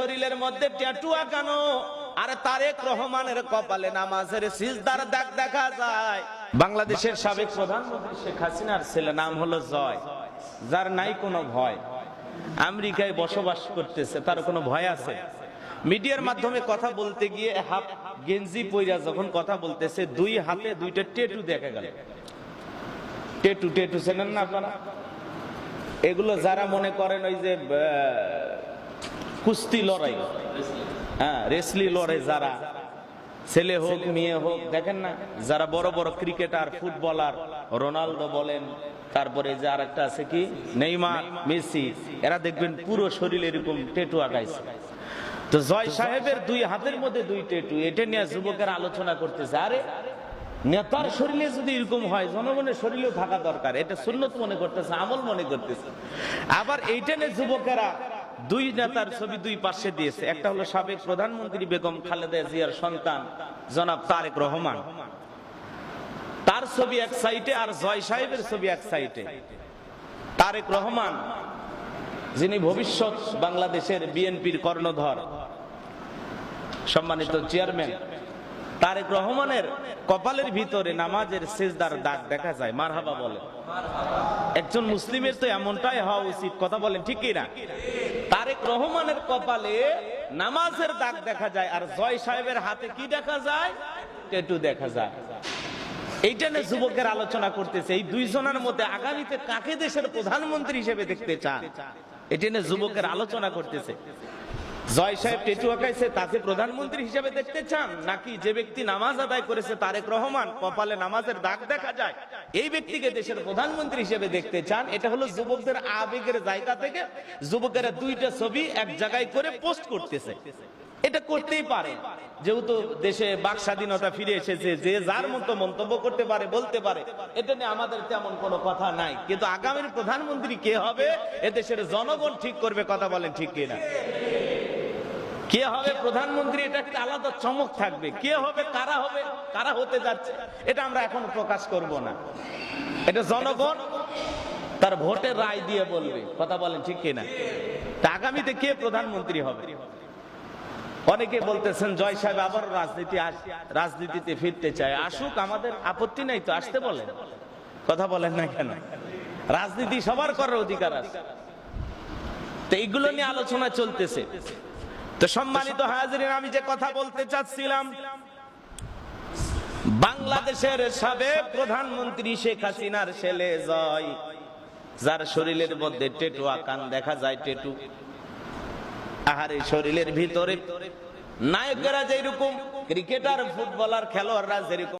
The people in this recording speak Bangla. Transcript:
শরীরের মধ্যে ট্যাটু আঁকানো, আর তারেক রহমানের কপালে নামাজের সিজদার দাগ দেখা যায়। বাংলাদেশের সাবেক প্রধানমন্ত্রী শেখ হাসিনার ছেলে নাম হলো জয়, যার নাই কোনো ভয়, আমেরিকায় বসবাস করতেছে, তার কোনো ভয় আছে? মিডিয়ার মাধ্যমে কথা বলতে গিয়ে হাফ গেঞ্জি পইরা যখন কথা বলতেছে, দুই হাতে দুইটা ট্যাটু দেখা গেল। ট্যাটু ট্যাটু চেনেন না আপনারা? এগুলো যারা মনে করেন ওই যে কুস্তি লড়াই, হ্যাঁ রেসলি লড়াই, যারা ছেলে হোক মেয়ে হোক, দেখেন না যারা বড় বড় ক্রিকেটার ফুটবলার, রোনালদো বলেন, তারপরে যে আর একটা আছে কি নেইমার, মেসি, এরা দেখবেন পুরো শরীরে এরকম ট্যাটু আঁকাইছে। তো জয় সাহেবের দুই হাতের মধ্যে দুই ট্যাটু, এটা নিয়ে যুবকের আলোচনা করতেছে। আরে নেতার শরীরে যদি এরকম হয়, জনগণের শরীরেও থাকা দরকার, এটা সুন্নত মনে করতেছে, আমল মনে করতেছে। আবার এইটা নিয়ে যুবকেরা দুই নেতার ছবি দুই পাশে দিয়েছে। একটা হলো সাবেক প্রধানমন্ত্রী বেগম খালেদা জিয়ার সন্তান জনাব তারেক রহমান, তার ছবি এক সাইডে, আর জয় সাহেবের ছবি এক সাইডে। তারেক রহমান যিনি ভবিষ্যৎ বাংলাদেশের বিএনপির কর্ণধর, সম্মানিত চেয়ারম্যান, তারেক রহমানের কপালের ভিতরে নামাজের সিজদার দাগ দেখা যায়। মারহাবা বলে। একজন মুসলিমের তো এমনটাই হওয়া উচিত, কথা বলেন ঠিক কি না? তারেক রহমানের কপালে নামাজের দাগ দেখা যায়, আর জয় সাহেবের হাতে কি দেখা যায়? ট্যাটু দেখা যায়। এইটা নিয়ে যুবকের আলোচনা করতেছে, এই দুইজনের মধ্যে আগামীতে কাকে দেশের প্রধানমন্ত্রী হিসেবে দেখতে চান, এটা নিয়ে যুবকের আলোচনা করতেছে। জয় সাহেব ট্যাটু আঁকাইছে, তাকে প্রধানমন্ত্রী হিসেবে দেখতে চান, নাকি যে ব্যক্তি নামাজ আদায় করেছে তারেক রহমান, কপালে নামাজের দাগ দেখা যায়, এই ব্যক্তিকে দেশের প্রধানমন্ত্রী হিসেবে দেখতে চান? এটা হলো যুবকদের আবেগের জায়গা থেকে যুবকেরা দুইটা ছবি এক জায়গায় করে পোস্ট করতেছে। এটা করতেই পারে, যেহেতু দেশে বাক স্বাধীনতা ফিরে এসেছে, যে যার মতো মন্তব্য করতে পারে, বলতে পারে, এটা নিয়ে আমাদের তেমন কোনো কথা নাই। কিন্তু আগামীর প্রধানমন্ত্রী কে হবে এদেশের জনগণ ঠিক করবে, কথা বলেন ঠিক কিনা? কে হবে প্রধানমন্ত্রী, এটা একটা আলাদা চমক থাকবে। কে হবে, কারা হবে, কারা হতে যাচ্ছে, এটা আমরা এখন প্রকাশ করব না। এটা জনগণ তার ভোটের রায় দিয়ে বলবে, কথা বলেন ঠিক কিনা? তা আগামীতে কে প্রধানমন্ত্রী হবে? অনেকে বলতেছেন জয় সাহেব আবার রাজনীতিতে ফিরতে চায়, আসুক, আমাদের আপত্তি নাই তো, আসতে বলেন, কথা বলেন না কেন? রাজনীতি সবার করার অধিকার আছে। তো এইগুলো নিয়ে আলোচনা চলতেছে। তো সম্মানিত হাজিরিন, আমি যে কথা বলতে চাচ্ছিলাম, বাংলাদেশের সাবেক প্রধানমন্ত্রী শেখ হাসিনার ছেলে জয়, যার শরীরের মধ্যে ট্যাটু আঁকান দেখা যায়, ট্যাটু, আহারে শরীরের ভিতরে নায়কেরা যেরকম, ক্রিকেটার ফুটবলার খেলোয়াড়রা যেরকম